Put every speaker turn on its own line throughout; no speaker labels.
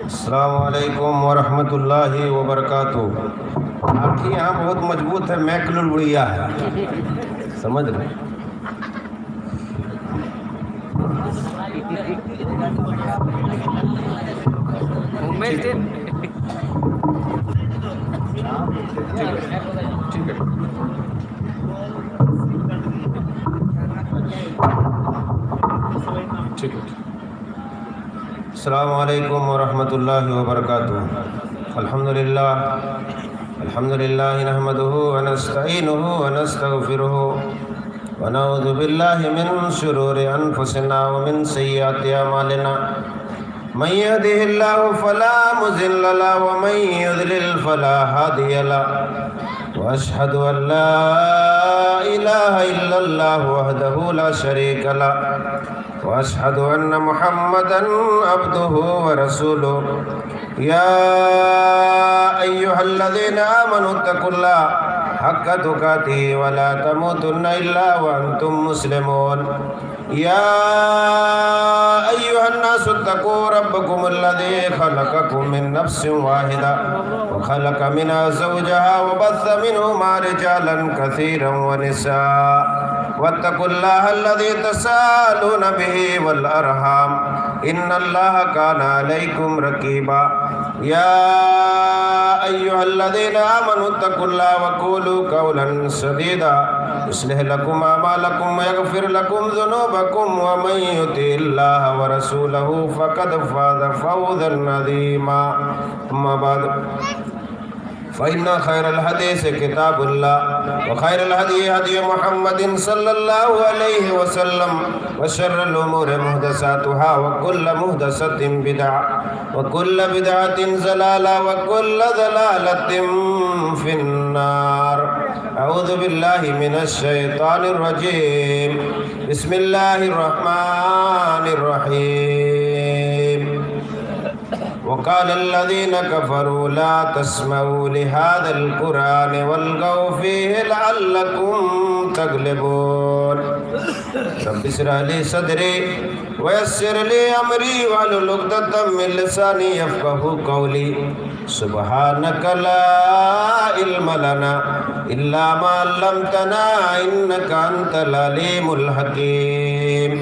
السلام علیکم ورحمۃ اللہ وبرکاتہ۔ آپ کی یہاں بہت مضبوط ہے، میکل البڑیا ہے، سمجھ رہے؟ ٹھیک ہے۔ السلام علیکم ورحمۃ اللہ وبرکاتہ۔ الحمدللہ نحمده ونستعینه ونستغفره ونعوذ باللہ من شرور انفسنا ومن سیئات اعمالنا، من يهده الله فلا مضل له ومن يضلل فلا هادي له، واشهد ان لا اله الا الله وحده لا شريك له، واشهد ان محمدا عبده ورسوله۔ یا ایھا الذین آمنوا اتقوا اللہ حق تقاتہ ولا تموتن الا وانتم مسلمون۔ یا ایھا الناس اتقوا ربکم الذی خلقکم من نفس واحدہ وخلق منها زوجها وبث منہما رجالا کثیرا ونساء، واتقوا اللہ الذی تساءلون به والارحام ان اللہ کان علیکم رقیبا۔ یا ایھا الذین آمنوا اتقوا اللہ وقولوا قولا سدیدا یصلح لکم اعمالکم ویغفر لکم ذنوبکم ومن یطع اللہ ورسولہ فقد فاز فوزا عظیما۔ اما بعد فإن خير الحديث كتاب الله وخير الهدي هدي محمد صلى الله عليه وسلم وشر الأمور محدثاتها وكل محدثة بدعة وكل بدعة ضلالة وكل ضلالة في النار۔ أعوذ بالله من الشيطان الرجيم، بسم الله الرحمن الرحيم۔ وقال الذين كفروا لا تسمعوا لهذا القرآن والغوا فيه لعلكم تغلبون۔ رب اشرح لي صدري ويسر لي أمري واحلل عقدة من لساني يفقهوا قولي۔ سبحانك لا علم لنا إلا ما علمتنا إنك أنت العليم الحكيم۔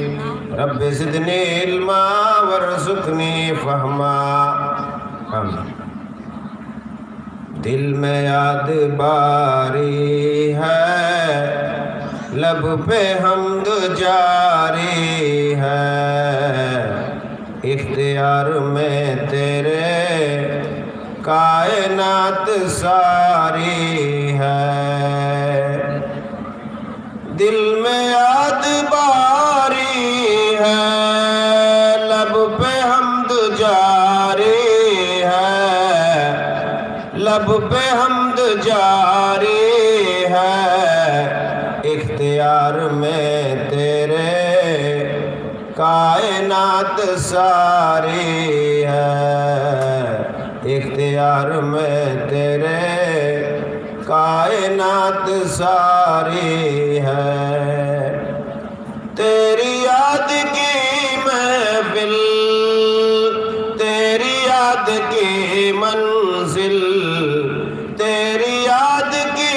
رب زدنی علما وارزقنی فہما۔ دل میں یاد باری ہے، لب پہ حمد جاری ہے، اختیار میں تیرے کائنات ساری ہے۔ دل میں یاد باری ہے، لب پہ حمد جاری ہے، لب پہ حمد جاری ہے، اختیار میں تیرے کائنات ساری ہے، اختیار میں تیرے کائنات ساری ہے۔ تیری یاد کی محفل، تیری یاد کی منزل، تیری یاد کی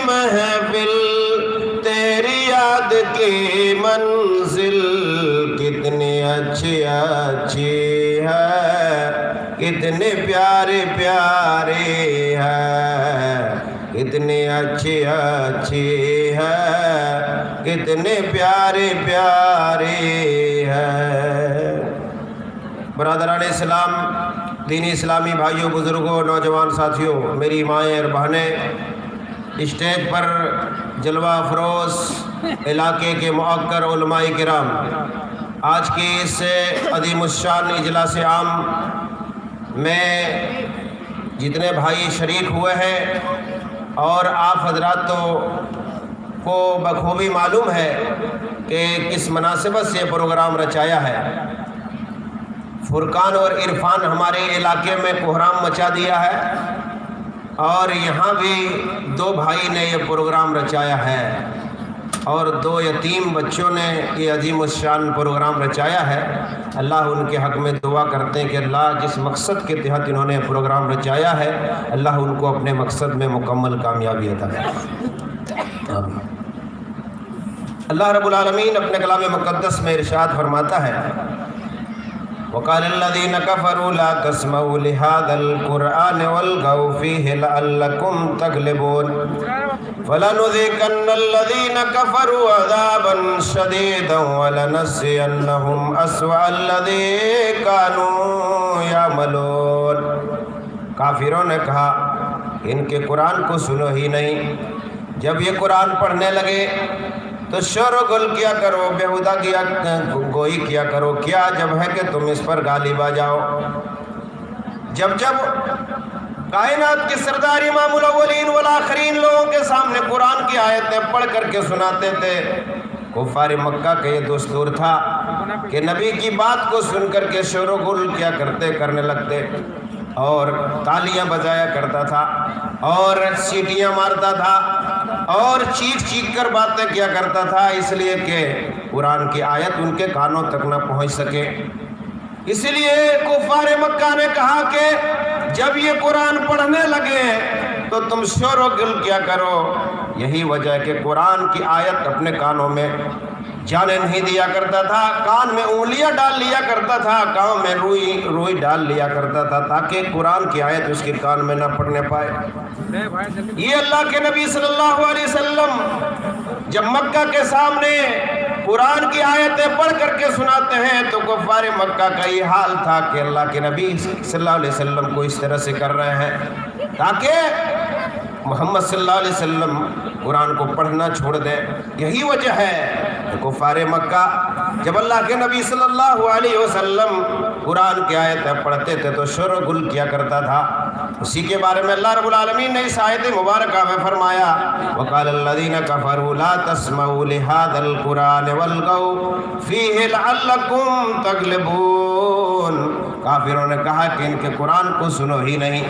محفل، تیری یاد کی منزل، کتنی اچھی اچھی ہے، کتنی پیاری پیاری ہے، کتنی اچھی اچھی ہے، کتنی پیاری پیاری ہے۔ برادران اسلام، دینی اسلامی بھائیوں، بزرگوں، نوجوان ساتھیوں، میری مائیں اور بہنیں، اسٹیج پر جلوہ افروز علاقے کے معقر علماء کرام، آج کی اس عظیم الشان اجلاس عام میں جتنے بھائی شریک ہوئے ہیں، اور آپ حضرات کو بخوبی معلوم ہے کہ کس مناسبت سے یہ پروگرام رچایا ہے۔ فرقان اور عرفان ہمارے علاقے میں کوہرام مچا دیا ہے، اور یہاں بھی دو بھائی نے یہ پروگرام رچایا ہے۔ اور 2 یتیم بچوں نے یہ عظیم الشان پروگرام رچایا ہے۔ اللہ ان کے حق میں دعا کرتے ہیں کہ اللہ جس مقصد کے تحت انہوں نے پروگرام رچایا ہے، اللہ ان کو اپنے مقصد میں مکمل کامیابی عطا فرمائے۔ اللہ رب العالمین اپنے کلام مقدس میں ارشاد فرماتا ہے، وَقَالَ الَّذِينَ كَفَرُوا لَا تَسْمَعُوا لِهَذَا الْقُرْآنِ وَالْغَوْا فِيهِ لَعَلَّكُمْ تَغْلِبُونَ فَلَنُذِيقَنَّ الَّذِينَ كَفَرُوا عَذَابًا شَدِيدًا وَلَنَجْزِيَنَّهُمْ أَسْوَأَ الَّذِي كَانُوا يَعْمَلُونَ۔ کافروں نے کہا ان کے قرآن کو سنو ہی نہیں، جب یہ قرآن پڑھنے لگے تو شور و گل کیا کرو، بیہودہ کیا گوئی کیا کرو، کیا جب ہے کہ تم اس پر غالب آ جاؤ۔ جب کائنات کے سردار امام الاولین والآخرین لوگوں کے سامنے قرآن کی آیتیں پڑھ کر کے سناتے تھے، کفار مکہ کا یہ دستور تھا کہ نبی کی بات کو سن کر کے شور و گل کیا کرنے لگتے اور تالیاں بجایا کرتا تھا اور سیٹیاں مارتا تھا اور چیخ کر باتیں کیا کرتا تھا، اس لیے کہ قرآن کی آیت ان کے کانوں تک نہ پہنچ سکے۔ اس لیے کفار مکہ نے کہا کہ جب یہ قرآن پڑھنے لگے تو تم شور و گل کیا کرو۔ یہی وجہ ہے کہ قرآن کی آیت اپنے کانوں میں جانے نہیں دیا کرتا تھا، کان میں انگلیاں ڈال لیا کرتا تھا، کان میں روئی ڈال لیا کرتا تھا تاکہ قرآن کی آیت اس کے کان میں نہ پڑنے پائے۔ یہ اللہ کے نبی صلی اللہ علیہ وسلم جب مکہ کے سامنے قرآن کی آیتیں پڑھ کر کے سناتے ہیں تو کفار مکہ کا یہ حال تھا کہ اللہ کے نبی صلی اللہ علیہ وسلم کو اس طرح سے کر رہے ہیں تاکہ محمد صلی اللہ علیہ وسلم قرآن کو پڑھنا چھوڑ دے۔ یہی وجہ ہے کہ کفار مکہ جب اللہ کے نبی صلی اللہ علیہ وسلم قرآن کی آیتیں پڑھتے تھے تو شور و گل کیا کرتا تھا۔ اسی کے بارے میں اللہ رب العالمین نے اس آیت مبارکہ میں فرمایا، وَقَالَ الَّذِينَ كَفَرُوا لَا تَسْمَعُوا لِهَذَا الْقُرْآنِ وَالْغَوْا فِيهِ لَعَلَّكُمْ تَغْلِبُونَ۔ کافروں نے کہا کہ ان کے قرآن کو سنو ہی نہیں،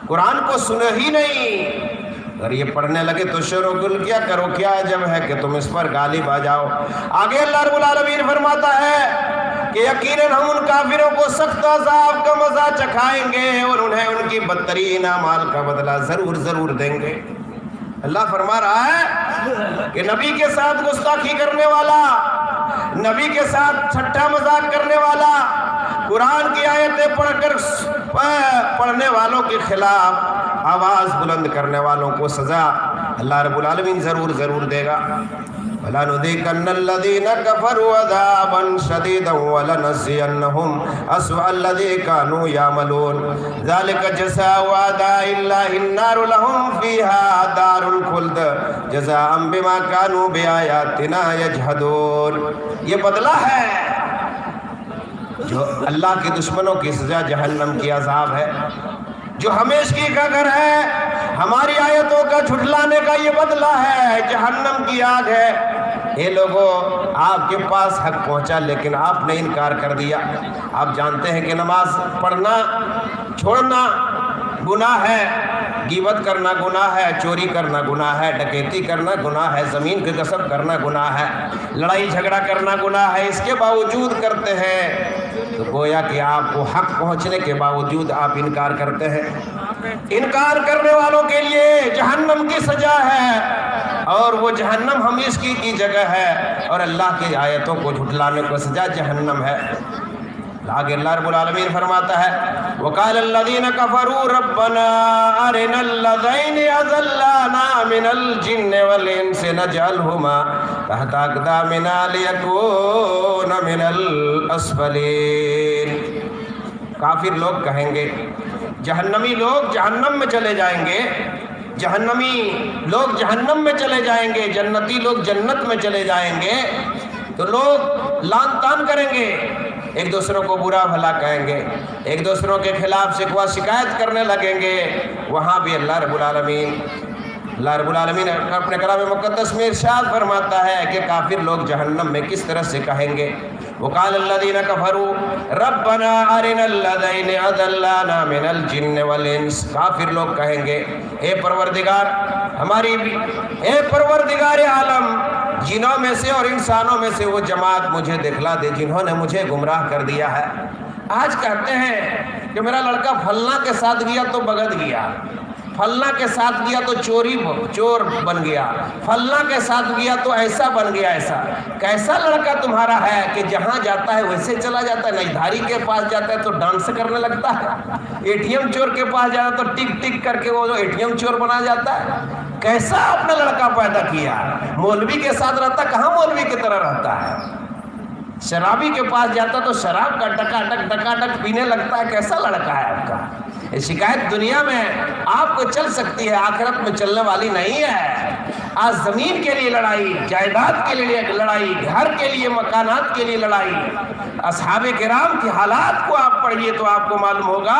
قرآن کو سنو ہی نہیں، اگر یہ پڑھنے لگے تو شور و گل کیا کرو، کیا جب ہے کہ تم اس پر غالب آ جاؤ۔ آگے اللہ رب العالمین فرماتا ہے کہ یقیناً ہم ان کافروں کو سخت عذاب کا مزہ چکھائیں گے اور انہیں ان کی بدترین اعمال کا بدلہ ضرور دیں گے۔ اللہ فرما رہا ہے کہ نبی کے ساتھ گستاخی کرنے والا، نبی کے ساتھ ٹھٹا مذاق کرنے والا، قرآن کی آیتیں پڑھ کر پڑھنے والوں کے خلاف آواز بلند کرنے والوں کو سزا اللہ رب العالمین ضرور دے گا۔ وَلَنُذِيقَنَّ الَّذِينَ كَفَرُوا عَذَابًا شَدِيدًا وَلَنَجْزِيَنَّهُمْ أَسْوَأَ الَّذِي كَانُوا يَعْمَلُونَ ذَلِكَ جَزَاءُ أَعْدَاءِ اللَّهِ النَّارُ لَهُمْ فِيهَا دَارُ الْخُلْدِ جَزَاءً بِمَا كَانُوا بِآيَاتِنَا يَجْحَدُونَ۔ یہ بدلہ ہے جو اللہ کے دشمنوں کی سزا جہنم کی عذاب ہے، جو ہمیشگی کا گھر ہے، ہماری آیتوں کا جھٹلانے کا یہ بدلہ ہے، جہنم کی آگ ہے۔ اے لوگوں، آپ کے پاس حق پہنچا لیکن آپ نے انکار کر دیا۔ آپ جانتے ہیں کہ نماز پڑھنا چھوڑنا گناہ ہے، غیبت کرنا گناہ ہے، چوری کرنا گناہ ہے، ڈکیتی کرنا گناہ ہے، زمین کے غصب کرنا گناہ ہے، لڑائی جھگڑا کرنا گناہ ہے، اس کے باوجود کرتے ہیں تو گویا کہ آپ کو حق پہنچنے کے باوجود آپ انکار کرتے ہیں۔ انکار کرنے والوں کے لیے جہنم کی سزا ہے اور وہ جہنم ہمیشگی کی جگہ ہے، اور اللہ کی آیتوں کو جھٹلانے کو سزا جہنم ہے۔ آگے اللہ رب العالمین فرماتا ہے، وَقَالَ الَّذِينَ كَفَرُوا رَبَّنَا أَرِنَا الَّذَيْنِ أَضَلَّانَا مِنَ الْجِنِّ وَالْإِنسِ نَجْعَلْهُمَا تَحْتَ أَقْدَامِنَا لِيَكُونَ مِنَ الْأَسْفَلِينَ۔ کافر لوگ کہیں گے، جہنمی لوگ جہنم میں چلے جائیں گے، جہنمی لوگ جہنم میں چلے جائیں گے، جنتی لوگ جنت میں چلے جائیں گے، تو لوگ لان تان کریں گے، ایک دوسروں کو برا بھلا کہیں گے، ایک دوسروں کے خلاف شکوہ شکایت کرنے لگیں گے۔ وہاں بھی اللہ رب العالمین اپنے کلام مقدس میں ارشاد فرماتا ہے کہ کافر لوگ جہنم میں کس طرح سے کہیں گے، وقال الذين كفروا ربنا ارنا الذين اضلنا من الجن والانس، کافر لوگ کہیں گے اے پروردگار ہماری بھی، اے پروردگار عالم، جنوں میں سے اور انسانوں میں سے وہ جماعت مجھے دکھلا دے جنہوں نے مجھے گمراہ کر دیا ہے۔ آج کہتے ہیں کہ میرا لڑکا فلاں کے ساتھ گیا تو بغد گیا، فلاں کے ساتھ گیا تو چور بن گیا، فلاں کے ساتھ گیا تو ایسا بن گیا۔ ایسا کیسا لڑکا تمہارا ہے کہ جہاں جاتا ہے ویسے چلا جاتا ہے؟ نجدھاری کے پاس جاتا ہے تو ڈانس کرنے لگتا ہے، اے ٹی ایم چور کے پاس جاتا ہے تو ٹک ٹک کر کے وہ اے ٹی ایم چور بنا جاتا ہے۔ کیسا اپنا لڑکا پیدا کیا؟ مولوی کے ساتھ رہتا، کہاں مولوی کی طرح رہتا ہے؟ شرابی کے پاس جاتا تو شراب کا ڈکا پینے لگتا ہے۔ کیسا لڑکا ہے آپ کا؟ یہ شکایت دنیا میں آپ کو چل سکتی ہے، آخرت میں چلنے والی نہیں ہے۔ آج زمین کے لیے لڑائی، جائیداد کے لیے لڑائی، گھر کے لیے، مکانات کے لیے لڑائی۔ اصحاب کرام کی حالات کو آپ پڑھیے تو آپ کو معلوم ہوگا،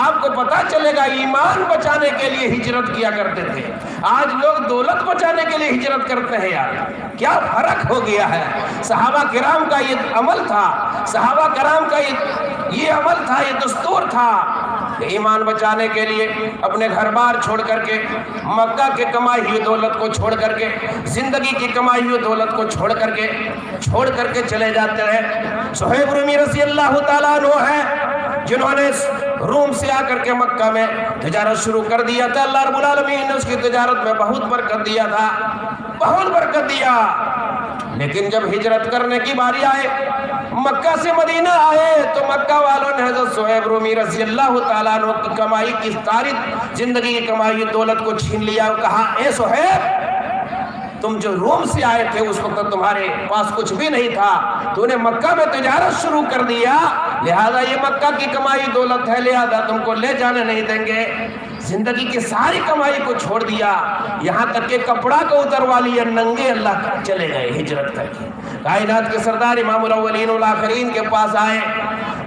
آپ کو پتہ چلے گا ایمان بچانے کے لیے ہجرت کیا کرتے تھے۔ آج لوگ دولت بچانے کے لیے ہجرت کرتے ہیں۔ یار کیا فرق ہو گیا ہے؟ صحابہ کرام کا یہ عمل تھا، صحابہ کرام کا یہ عمل تھا، یہ دستور تھا کہ ایمان بچانے کے لیے اپنے گھر بار چھوڑ کر کے، مکہ کے کمائی ہوئی دولت کو چھوڑ کر کے، زندگی کی کمائی ہوئی دولت کو چھوڑ کر کے چلے جاتے ہیں۔ صہیب رومی رضی اللہ تعالیٰ عنہ ہیں جنہوں نے روم سے آ کر کے مکہ میں تجارت شروع کر دیا تھا۔ اللہ رب العالمین نے اس کی تجارت میں بہت برکت دیا تھا، بہت برکت دیا۔ لیکن جب ہجرت کرنے کی باری آئے، مکہ سے مدینہ آئے، تو مکہ والوں نے حضرت صہیب رومی رضی اللہ تعالیٰ عنہ کی کمائی کی ساری زندگی کی کمائی دولت کو چھین لیا اور کہا اے صہیب، تم جو روم سے آئے تھے اس وقت تمہارے پاس کچھ بھی نہیں تھا، تو نے مکہ میں تجارت شروع کر دیا، لہذا یہ مکہ کی کمائی دولت ہے، لہذا تم کو لے جانے نہیں دیں گے۔ زندگی کی ساری کمائی کو چھوڑ دیا، یہاں تک کہ کپڑا کو اتروا لیا، ننگے اللہ چلے گئے ہجرت کر کے۔ کائنات کے سردار امام الاولین والآخرین کے پاس آئے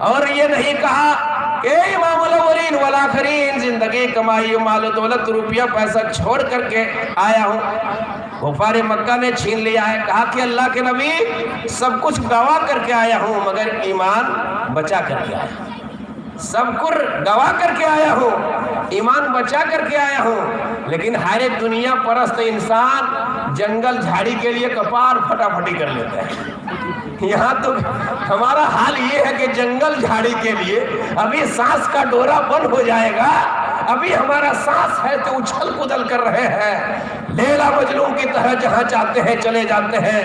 اور یہ نہیں کہا کہ امام الاولین والآخرین زندگی کمائی مال و دولت روپیہ پیسہ چھوڑ کر کے آیا ہوں، غفار مکہ نے چھین لیا ہے۔ کہا کہ اللہ کے نبی سب کچھ گوا کر کے آیا ہوں مگر ایمان بچا کر کے آیا ہوں، سب کچھ گوا کر کے آیا ہوں، ایمان بچا کر کے آیا ہوں۔ لیکن ہر ایک دنیا پرست انسان جنگل جھاڑی کے لیے کپار پھٹا پھٹی کر لیتا ہے۔ یہاں تو ہمارا حال یہ ہے کہ جنگل جھاڑی کے لیے ابھی سانس کا ڈورا بند ہو جائے گا، ابھی ہمارا سانس ہے تو اچھل کودل کر رہے ہیں، لیلا مجنون کی طرح جہاں چاہتے ہیں چلے جاتے ہیں،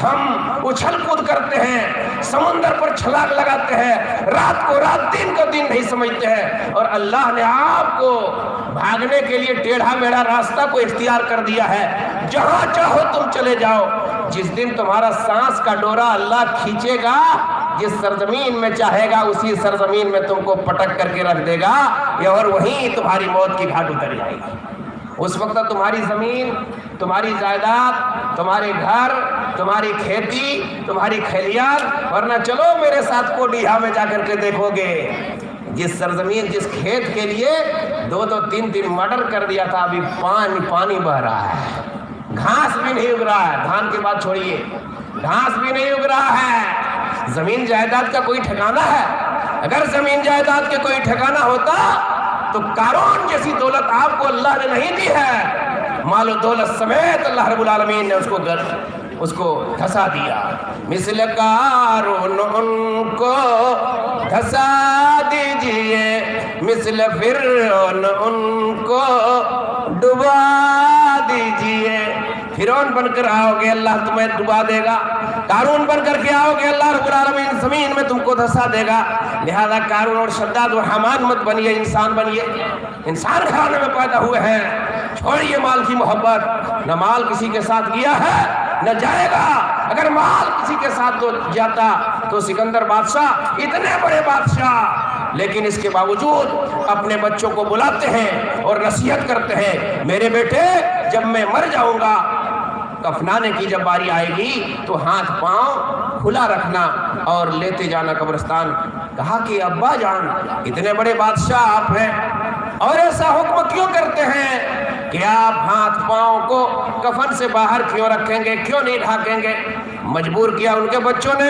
ہم اچھل کود کرتے ہیں، سمندر پر چھلانگ لگاتے ہیں، رات کو رات دن کو دن نہیں سمجھتے ہیں، اور اللہ نے آپ کو بھاگنے کے لیے ٹیڑھا میڑھا راستہ کو اختیار کر دیا ہے، جہاں چاہو تم چلے جاؤ۔ جس دن تمہارا سانس کا ڈورا اللہ کھینچے گا، جس سرزمین میں چاہے گا اسی سرزمین میں تم کو پٹک کر کے رکھ دے گا، اور وہیں تمہاری موت کی گھاٹ اتر جائے گی۔ اس وقت تمہاری زمین، تمہاری جائیداد، تمہارے گھر، تمہاری کھیتی، تمہاری کھلیان، ورنہ چلو میرے ساتھ کوڈیہا میں جا کر کے دیکھو گے، جس سرزمین جس کھیت کے لیے 2-2 3-3 مرڈر کر دیا تھا، ابھی پانی بہ رہا ہے، گھاس بھی نہیں اگ رہا ہے، دھان کی بات چھوڑیے، گھاس بھی نہیں اگ رہا ہے۔ زمین جائیداد کا کوئی ٹھکانہ ہے؟ اگر زمین جائیداد کے کوئی ٹھکانہ ہوتا تو قارون جیسی دولت آپ کو اللہ نے نہیں دی ہے، مال و دولت سمیت اللہ رب العالمین نے اس کو دھسا دیا۔ مثل قارون ان کو دھسا دیجئے، مثل فرعون ان کو ڈبا دیجئے۔ فرعون بن کر آؤ گے اللہ تمہیں ڈبا دے گا، قارون بن کر کے آؤ گے اللہ رب العالمین زمین میں تم کو دھسا دے گا۔ لہذا قارون اور شداد اور حامان مت بنیے، انسان بنیے، انسان گھرانے میں پیدا ہوئے ہیں۔ چھوڑیے مال کی محبت، نہ مال کسی کے ساتھ گیا ہے نہ جائے گا۔ اگر مال کسی کے ساتھ جاتا تو سکندر بادشاہ اتنے بڑے بادشاہ، لیکن اس کے باوجود اپنے بچوں کو بلاتے ہیں اور نصیحت کرتے ہیں، میرے بیٹے جب میں مر جاؤں گا، کفنانے کی جب باری آئے گی تو ہاتھ پاؤں کھلا رکھنا اور لیتے جانا قبرستان۔ کہا کہ ابا جان اتنے بڑے بادشاہ آپ ہیں اور ایسا حکم کیوں کرتے ہیں کہ آپ ہاتھ پاؤں کو کفن سے باہر کیوں رکھیں گے، کیوں نہیں ڈھانکیں گے؟ مجبور کیا ان کے بچوں نے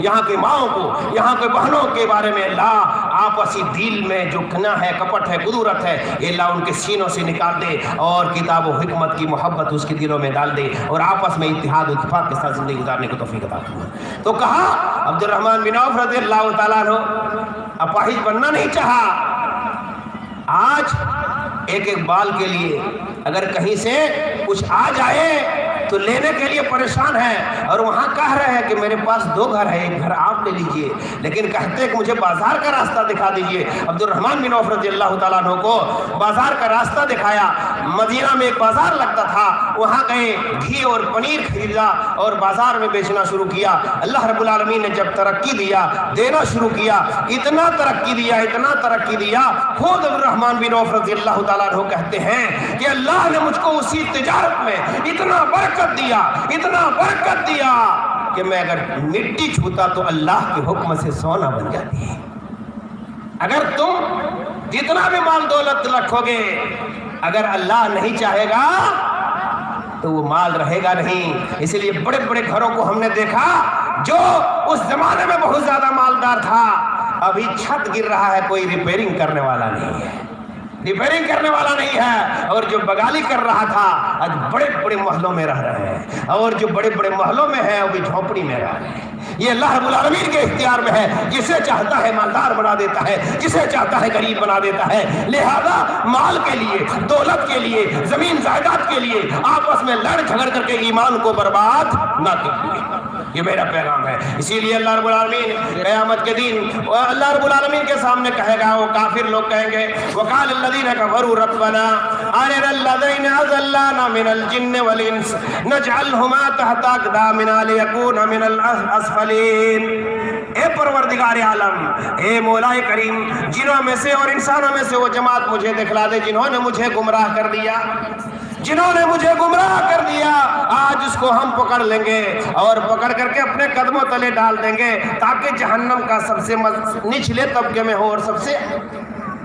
یہاں کی ماؤں کو، یہاں کے بہنوں کے بارے میں اللہ آپسی دل میں جو کنا ہے، کپٹ ہے، کدورت ہے، اللہ ان کے سینوں سے نکال دے اور کتاب و حکمت کی محبت اس کے دلوں میں ڈال دے اور آپس میں اتحاد و اتفاق کے ساتھ زندگی گزارنے کو توفیق عطا فرمائے۔ تو کہا عبد الرحمن بن عوف رضی اللہ تعالیٰ عنہ اپاہج بننا نہیں چاہا۔ آج ایک ایک بال کے لیے اگر کہیں سے کچھ آ جائے تو لینے کے لیے پریشان ہے، اور وہاں کہہ رہے ہیں کہ میرے پاس 2 گھر ہے، ایک گھر آپ لے لیجئے، لیکن کہتے کہ مجھے بازار کا راستہ دکھا دیجئے۔ عبد الرحمن بن عوف رضی اللہ تعالیٰ عنہ کو بازار کا راستہ دکھایا۔ مدینہ میں ایک بازار لگتا تھا، وہاں گئے، گھی اور پنیر خریدا اور بازار میں بیچنا شروع کیا۔ اللہ رب العالمین نے جب ترقی دیا، دینا شروع کیا، اتنا ترقی دیا، اتنا ترقی دیا، خود عبد الرحمن بن عوف رضی اللہ تعالیٰ عنہ کہتے ہیں کہ اللہ نے مجھ کو اسی تجارت میں اتنا برکت دیا، اتنا برکت دیا کہ میں اگر مٹی چھوتا تو اللہ کے حکم سے سونا بن جاتی ہے۔ اگر تم جتنا بھی مال دولت رکھو گے، اگر اللہ نہیں چاہے گا تو وہ مال رہے گا نہیں۔ اس لیے بڑے بڑے گھروں کو ہم نے دیکھا جو اس زمانے میں بہت زیادہ مالدار تھا، ابھی چھت گر رہا ہے، کوئی ریپیرنگ کرنے والا نہیں ہے، ریپیرنگ کرنے والا نہیں ہے، اور جو بگالی کر رہا تھا آج بڑے بڑے محلوں میں رہ رہے ہیں، اور جو بڑے بڑے محلوں میں ہے وہ بھی جھونپڑی میں رہ رہے ہیں۔ یہ اللہ رب العالمین کے اختیار میں ہے، جسے چاہتا ہے مالدار بنا دیتا ہے، جسے چاہتا ہے غریب بنا دیتا ہے۔ لہذا مال کے لیے، دولت کے لیے، زمین جائیداد کے لیے آپس میں لڑ جھگڑ کر کے ایمان کو برباد نہ کیجیے، یہ میرا پیغام ہے۔ اسی لیے اللہ رب العالمین قیامت کے دن اللہ رب العالمین کے سامنے کہے گا، وہ کافر لوگ کہیں گے وقال الذین کفروا ربنا ارنا الذین اضلانا من الجن والانس نجعلهما تحت اقدامنا ليكونا من الاسفلین۔ اے پروردگار عالم، اے مولا کریم، جنوں میں سے اور انسانوں میں سے وہ جماعت مجھے دکھلا دے جنہوں نے مجھے گمراہ کر دیا، جنہوں نے مجھے گمراہ کر دیا، آج اس کو ہم پکڑ لیں گے اور پکڑ کر کے اپنے قدموں تلے ڈال دیں گے، تاکہ جہنم کا سب سے نچلے طبقے میں ہو اور سب سے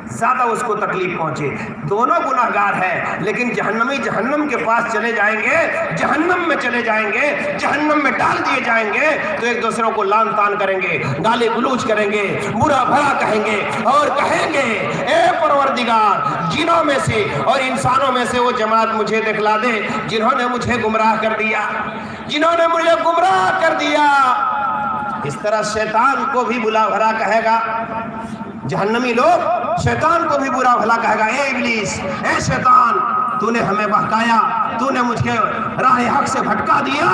زیادہ اس کو تکلیف پہنچے۔ دونوں گناہگار ہیں، لیکن جہنمی جہنم کے پاس چلے جائیں گے، جہنم میں چلے جائیں گے، جہنم میں ڈال دیے جائیں گے تو ایک دوسروں کو لان تان کریں گے، گالی گلوچ کریں گے، برا بھلا کہیں گے اور کہیں گے اے پروردگار، جنوں میں سے اور انسانوں میں سے وہ جماعت مجھے دکھلا دے جنہوں نے مجھے گمراہ کر دیا، جنہوں نے مجھے گمراہ کر دیا۔ اس طرح شیطان کو بھی بلا بھلا کہے گا، جہنمی لوگ شیطان کو بھی برا بھلا کہے گا، اے ابلیس، اے شیطان، تو نے ہمیں بہکایا، تو نے مجھ کے راہ حق سے بھٹکا دیا،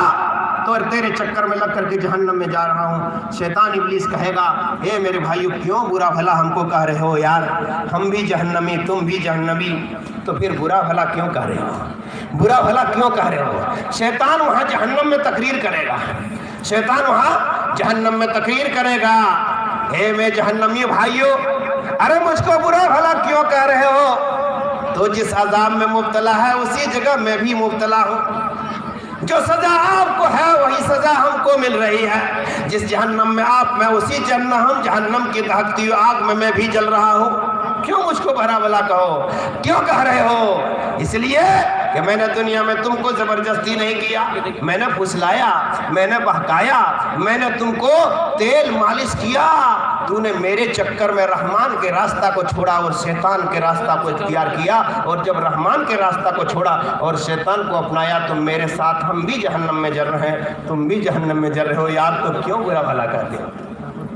تو تیرے چکر میں لگ کر کے جہنم میں جا رہا ہوں۔ شیطان ابلیس کہے گا، اے میرے بھائیو، کیوں برا بھلا ہم کو کہہ رہے ہو یار، ہم بھی جہنمی، تم بھی جہنمی، تو پھر برا بھلا کیوں کہہ رہے ہو، برا بھلا کیوں کہہ رہے ہو؟ شیطان وہاں جہنم میں تقریر کرے گا، شیطان وہاں جہنم میں تقریر کرے گا، اے میں جہنمی بھائیو، ارے مجھ کو برا بھلا کیوں کہہ رہے ہو؟ تو جس عذاب میں مبتلا ہے اسی جگہ میں بھی مبتلا ہوں، جو سزا آپ کو ہے وہی سزا ہم کو مل رہی ہے، جس جہنم میں آپ، میں اسی جہنم کی دہکتی آگ میں بھی جل رہا ہوں، کیوں مجھ کو برا بھلا کہو، کیوں کہہ رہے ہو؟ اس لیے کہ میں نے دنیا میں تم کو زبردستی نہیں کیا، میں نے پھسلایا، میں نے بہکایا، میں نے تم کو تیل مالش کیا، تو نے میرے چکر میں رحمان کے راستہ کو چھوڑا اور شیطان کے راستہ کو اختیار کیا، اور جب رحمان کے راستہ کو چھوڑا اور شیطان کو اپنایا تو میرے ساتھ ہم بھی جہنم میں جل رہے ہیں، تم بھی جہنم میں جل رہے ہو یار، تو کیوں برا بھلا کہتے ہو؟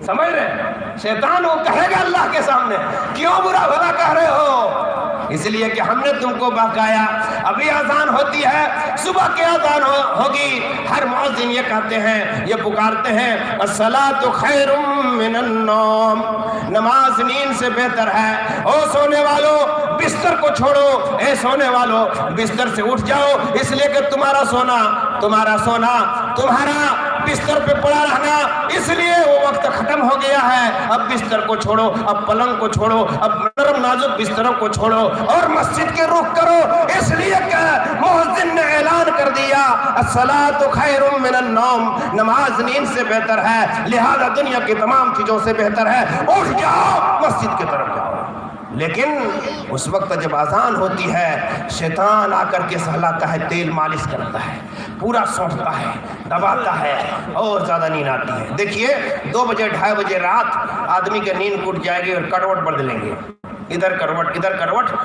سمجھ رہے؟ شیطان وہ کہے گا اللہ کے سامنے، کیوں برا بھلا کہہ رہے ہو؟ اس لیے کہ ہم نے تم کو بہکایا۔ ابھی اذان ہوتی ہے، صبح کی اذان ہوگی، ہر مؤذن یہ کہتے ہیں، یہ پکارتے ہیں الصلاۃ خیر من النوم، نماز نیند سے بہتر ہے۔ او سونے والو بستر کو چھوڑو، اے سونے والو بستر سے اٹھ جاؤ، اس لیے کہ تمہارا سونا تمہارا بستر پہ پڑا رہنا، اس لیے وہ وقت ختم ہو گیا ہے۔ اب بستر کو چھوڑو، اب پلنگ کو چھوڑو، اب نرم نازک بستروں کو چھوڑو اور مسجد کے رخ کرو، اس لیے کہ مؤذن نے اعلان کر دیا الصلاۃ خیر من النوم، نماز نیند سے بہتر ہے، لہذا دنیا کی تمام چیزوں سے بہتر ہے، اٹھ جاؤ مسجد کی طرف جاؤ۔ لیکن اس وقت جب اذان ہوتی ہے شیطان آ کر کے سہلاتا ہے، تیل مالش کرتا ہے، پورا سونٹتا ہے، دباتا ہے اور زیادہ نیند آتی ہے۔ دیکھیے 2 بجے 2:30 بجے رات آدمی کی نیند ٹوٹ جائے گی اور کروٹ بدلیں گے، ادھر کروٹ،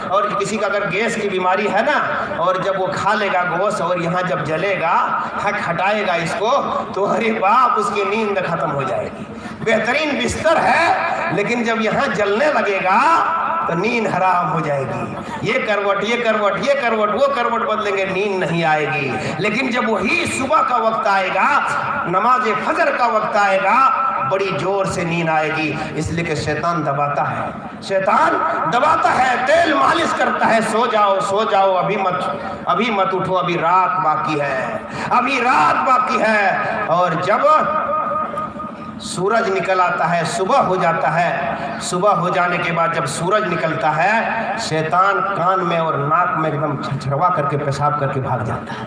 اور کسی کا اگر گیس کی بیماری ہے نا، اور جب وہ کھا لے گا گوشت اور یہاں جب جلے گا، ہٹائے گا اس کو، تو ارے باپ اس کی نیند ختم ہو جائے گی۔ بہترین بستر ہے لیکن جب یہاں جلنے لگے گا تو نیند حرام ہو جائے گی۔ یہ کروٹ وہ کروٹ بدلیں گے، نیند نہیں آئے گی۔ لیکن جب وہی صبح کا وقت آئے گا، نماز فجر کا وقت آئے گا، بڑی زور سے نیند آئے گی، اس لیے کہ شیطان دباتا ہے، تیل مالش کرتا ہے، سو جاؤ، ابھی مت اٹھو، ابھی رات باقی ہے۔ اور جب سورج نکل آتا ہے، صبح ہو جاتا ہے، صبح ہو جانے کے بعد جب سورج نکلتا ہے، شیطان کان میں اور ناک میں ایک دم چھڑوا کر کے پیشاب کر کے بھاگ جاتا ہے۔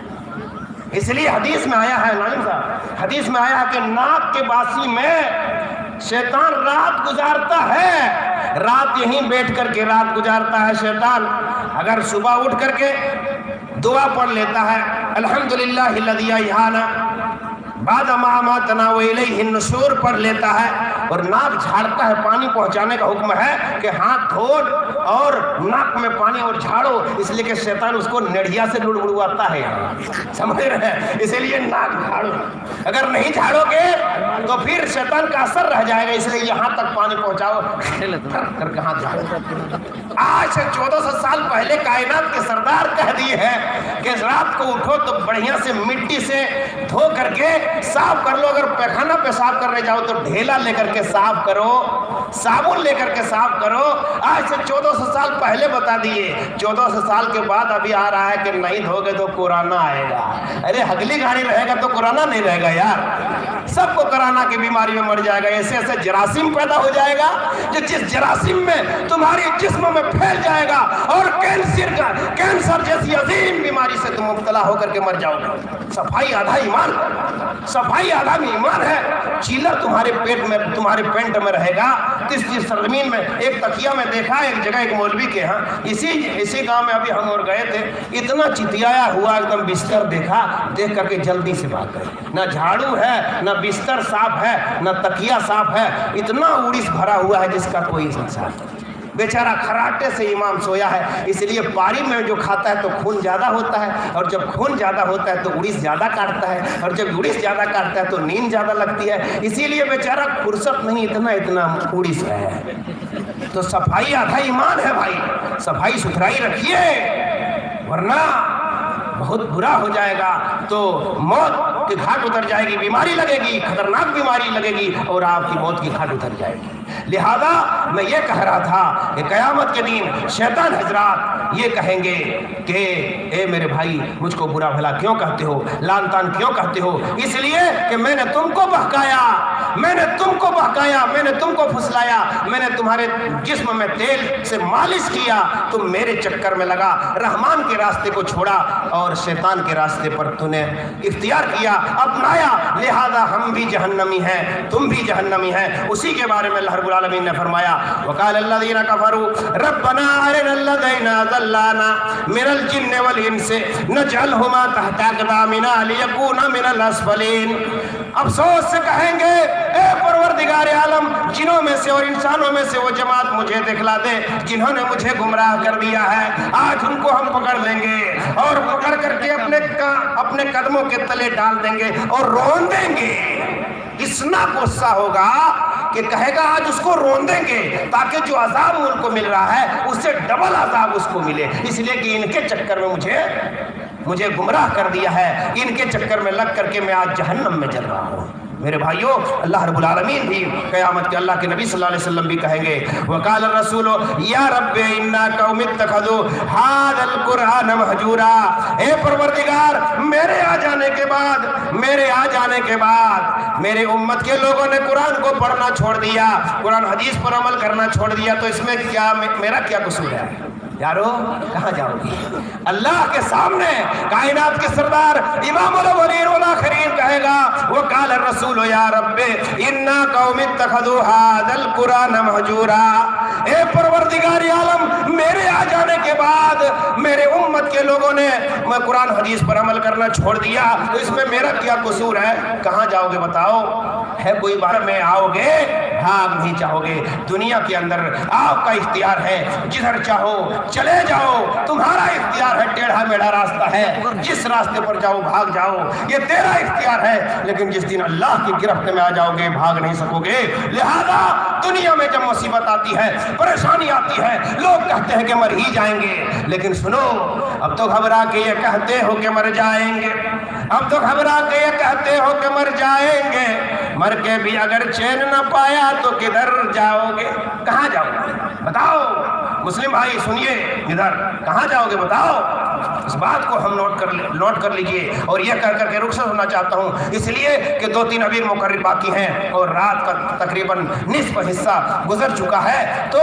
اس لیے حدیث میں آیا ہے نائم صاحب، حدیث میں آیا ہے کہ ناک کے باسی میں شیطان رات گزارتا ہے، رات یہیں بیٹھ کر کے رات گزارتا ہے شیطان۔ اگر صبح اٹھ کر کے دعا پڑھ لیتا ہے، الحمدللہ الذی احیانا بعد ما اماتنا والیہ النشور پڑھ لیتا ہے، اور ناک جھاڑتا ہے، پانی پہنچانے کا حکم ہے کہ ہاتھ دھو اور ناک میں پانی اور جھاڑو، اس لیے کہ شیطان اس کو نڑھیا سے لڑبڑواتا ہے، سمجھ رہے ہیں، اسی لیے ناک جھاڑو۔ اگر نہیں جھاڑو گے تو پھر شیطان کا اثر رہ جائے گا، اس لیے یہاں تک پانی پہنچاؤ کر کے ہاتھ جھاڑو۔ آج سے 1400 سال پہلے کائنات کے سردار کہہ دیے ہیں کہ رات کو اٹھو تو بڑھیا سے مٹی سے دھو کر کے صاف کر لو، اگر پیخانہ پیشاب کرنے جاؤ تو ڈھیلا لے کر کے صاف کرو، صابن لے کر کے صاف کرو۔ آج سے 1400 سال پہلے بتا دیے، 1400 سال کے بعد ابھی آ رہا ہے کہ نہیں دھوگے تو کورونا آئے گا۔ ارے ہگلی گاڑی رہے گا تو کورونا نہیں رہے گا یار، سب کو کورونا کی بیماری میں مر جائے گا۔ ایسے جراثیم پیدا ہو جائے گا جو جس جراثیم میں تمہاری جسم میں پھیل جائے گا، اور کینسر جیسی عظیم بیماری سے تم مبتلا ہو کر کے مر جاؤ گے۔ صفائی آدھا ایمان ہے۔ چیلر تمہارے پیٹ میں، تمہارے پینٹ میں رہے گا، جس سرزمین میں ایک تکیہ میں دیکھا ایک جگہ ایک مولوی کے ہاں، اسی گاؤں میں ابھی ہم اور گئے تھے، اتنا چتیایا ہوا ایک دم بستر دیکھا، دیکھ کر کے جلدی سے بھاگ گئے۔ نہ جھاڑو ہے، نہ بستر صاف ہے، نہ تکیہ صاف ہے، اتنا اڑیس بھرا ہوا ہے جس کا کوئی انصاف نہیں۔ بیچارہ کھراٹے سے امام سویا ہے، اس لیے پاری میں جو کھاتا ہے تو خون زیادہ ہوتا ہے، اور جب خون زیادہ ہوتا ہے تو اڑیس زیادہ کاٹتا ہے، اور جب اڑیس زیادہ کاٹتا ہے تو نیند زیادہ لگتی ہے، اسی لیے بیچارہ فرصت نہیں، اتنا اڑیس ہے۔ تو صفائی آدھا ایمان ہے بھائی، صفائی ستھرائی رکھیے، ورنہ بہت برا ہو جائے گا، تو موت کی گھاٹ اتر جائے گی، بیماری لگے گی، خطرناک بیماری لگے گی، اور آپ کی موت کی گھاٹ اتر جائے گی۔ لہذا میں یہ کہہ رہا تھا کہ قیامت کے دن شیطان حضرات یہ کہیں گے کہ اے میرے بھائی مجھ کو برا بھلا کیوں کہتے ہو، لعن طعن کیوں کہتے ہو؟ اس لیے کہ میں نے تم کو بہکایا، میں نے تم کو پھسلایا، میں نے تمہارے جسم میں تیل سے مالش کیا، تم میرے چکر میں لگا، رحمان کے راستے کو چھوڑا اور شیطان کے راستے پر تو نے اختیار کیا، اپنایا، لہذا ہم بھی جہنمی ہیں، تم بھی جہنمی ہیں۔ اسی کے بارے میں اللہ رب العالمین نے فرمایا وقال الذین کفروا ربنا ارنا الذین اضلانا من الجن والانس نجعلهما تحت اقدامنا لیکونا من الاسفلین۔ افسوس سے کہیں گے اے پروردگار عالم، جنوں میں سے اور انسانوں میں سے وہ جماعت مجھے دکھلا دے جنہوں نے مجھے گمراہ کر دیا ہے، آج ان کو ہم پکڑ لیں گے اور پکڑ کر کے اپنے قدموں کے تلے ڈال دیں گے اور رون دیں گے۔ اتنا غصہ ہوگا کہ کہے گا آج اس کو رون دیں گے تاکہ جو عذاب ان کو مل رہا ہے اس سے ڈبل عذاب اس کو ملے، اس لیے کہ ان کے چکر میں مجھے گمراہ کر دیا ہے، ان کے چکر میں لگ کر کے میں آج جہنم میں جل رہا ہوں۔ میرے بھائیوں، اللہ رب العالمین بھی قیامت کے، اللہ کے نبی صلی اللہ علیہ وسلم بھی کہیں گے وقال الرسول یا رب انا قوم اتخذوا هذا القرآن مہجورا، اے پروردگار میرے آ جانے کے بعد میرے امت کے لوگوں نے قرآن کو پڑھنا چھوڑ دیا، قرآن حدیث پر عمل کرنا چھوڑ دیا، تو اس میں کیا میرا کیا قصور ہے؟ یارو کہاں جاؤ گی؟ اللہ کے سامنے کائنات کے سردار امام الاولین والآخرین کہے گا وقال الرسول یا رب انا قوم اتخذوا هذا القرآن مہجورا، اے پروردگار عالم میرے آ جانے کے بعد میرے امت کے لوگوں نے قرآن حدیث پر عمل کرنا چھوڑ دیا، تو اس میں میرا کیا قصور ہے؟ کہاں جاؤ گے بتاؤ؟ ہے کوئی بات میں آؤ گے بھاگ نہیں چاہو گے؟ دنیا کے اندر آپ کا اختیار ہے، جدھر چاہو چلے جاؤ، تمہارا اختیار ہے، ٹیڑھا میڑھا راستہ ہے، جس راستے پر جاؤ بھاگ جاؤ، یہ تیرا اختیار ہے، لیکن جس دن اللہ کی گرفت میں آ جاؤ گے بھاگ نہیں سکو گے۔ لہذا دنیا میں جب مصیبت آتی ہے، پریشانی آتی ہے، لوگ کہتے ہیں کہ مر ہی جائیں گے، لیکن سنو اب تو گھبرا کے یہ کہتے ہو کہ مر جائیں گے، اب تو گھبرا کے یہ کہتے ہو کہ مر جائیں گے، مر کے بھی اگر چین نہ پایا تو کدھر جاؤ گے؟ کہاں جاؤ گے بتاؤ؟ مسلم بھائی سنیے، ادھر کہاں جاؤ گے بتاؤ؟ اس بات کو ہم نوٹ کر لیجئے، اور یہ کر کے رخصت ہونا چاہتا ہوں، اس لیے کہ 2-3 امیر مقرر باقی ہیں اور رات کا تقریباً نصف حصہ گزر چکا ہے، تو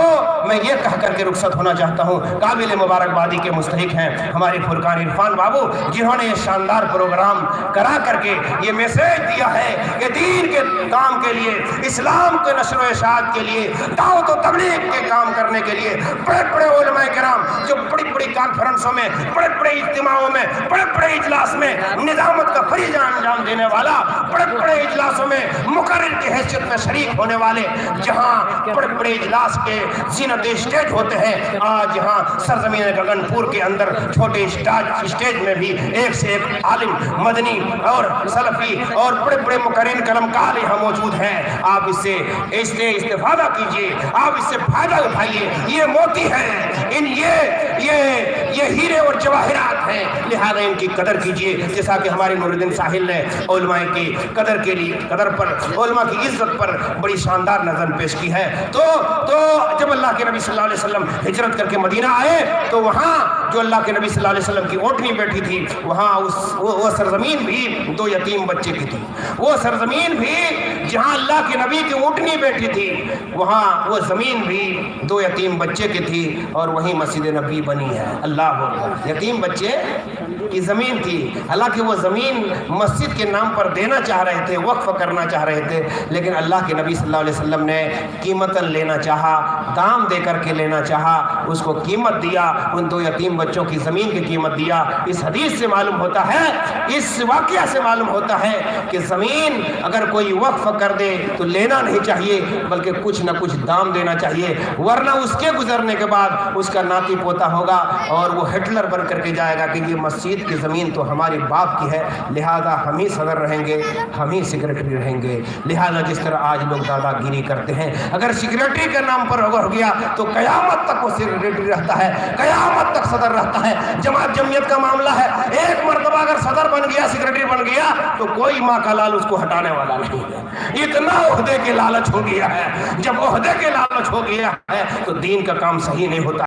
میں یہ کہہ کر کے رخصت ہونا چاہتا ہوں۔ قابل مبارکبادی کے مستحق ہیں ہمارے فرقان عرفان بابو، جنہوں نے یہ شاندار پروگرام کرا کر کے یہ میسیج دیا ہے کہ دین کے کام کے لیے، اسلام کے نشر و اشاعت کے لیے، دعوت و تبلیغ کے کام کرنے کے لیے بڑے بڑے علماء کرام جو بڑی بڑی کانفرنسوں میں، بڑے بڑے اجتماعوں میں، بڑے بڑے اجلاس میں نظامت کا فریضہ انجام دینے والا، بڑے بڑے اجلاسوں میں مقرر کی حیثیت میں شریک ہونے والے، جہاں بڑے بڑے اجلاس کے زینت اسٹیج ہوتے ہیں، آج یہاں سرزمین گگن پور کے اندر چھوٹے اسٹیج میں بھی ایک سے ایک عالم مدنی اور سلفی اور بڑے بڑے مقررین کلمکار یہاں موجود ہیں۔ آپ اس سے استفادہ کیجئے، آپ اس سے فائدہ اٹھائیے، یہ موتی ہیں، یہ ہیرے اور جواہرات ہیں، لہذا ان کی قدر کیجئے، جیسا کہ ہمارے نور الدین ساحل نے علماء کی قدر پر، علماء کی عزت پر بڑی شاندار نظم پیش کی ہے۔ تو جب اللہ کے نبی صلی اللہ علیہ وسلم ہجرت کر کے مدینہ آئے تو وہاں جو اللہ کے نبی صلی اللہ علیہ وسلم کی اونٹنی بیٹھی تھی، وہاں وہ سرزمین بھی 2 یتیم بچے کی تھی، وہ سرزمین بھی جہاں اللہ کے نبی کی اونٹنی بیٹھی تھی، وہاں وہ زمین بھی 2 یتیم بچے کی تھی، اور وہیں مسجد نبی بنی ہے۔ اللہ اکبر، یتیم بچے کی زمین تھی، حالانکہ وہ زمین مسجد کے نام پر دینا چاہ رہے تھے، وقف کرنا چاہ رہے تھے، لیکن اللہ کے نبی صلی اللہ علیہ وسلم نے قیمتاً لینا چاہا، دام دے کر کے لینا چاہا، اس کو قیمت دیا، ان 2 یتیم بچوں کی زمین کی قیمت دیا۔ اس حدیث سے معلوم ہوتا ہے، اس واقعہ سے معلوم ہوتا ہے کہ زمین اگر کوئی وقف کر دے تو لینا نہیں چاہیے، بلکہ کچھ نہ کچھ دام دینا چاہیے، ورنہ اس کے گزرنے کے بعد اس کا ناتی پوتا ہوگا اور وہ ہٹلر بن کر کے جائے گا کہ یہ مسجد کی زمین تو ہمارے باپ کی ہے، لہذا ہم ہی صدر رہیں گے، ہم ہی سیکرٹری رہیں گے۔ لہذا جس طرح آج لوگ دادا گیری کرتے ہیں، اگر سیکرٹری کے نام پر ہو گیا تو قیامت تک وہ سیکرٹری رہتا ہے، قیامت تک صدر رہتا ہے۔ جماعت جمعیت کا معاملہ ہے، ایک مرتبہ اگر صدر بن گیا، سیکرٹری بن گیا تو کوئی ماں کا لال اس کو ہٹانے والا نہیں ہے۔ اتنا عہدے کے لالچ ہو گیا ہے، جب عہدے کے لالچ ہو گیا ہے تو دین کا کام صحیح نہیں ہوتا۔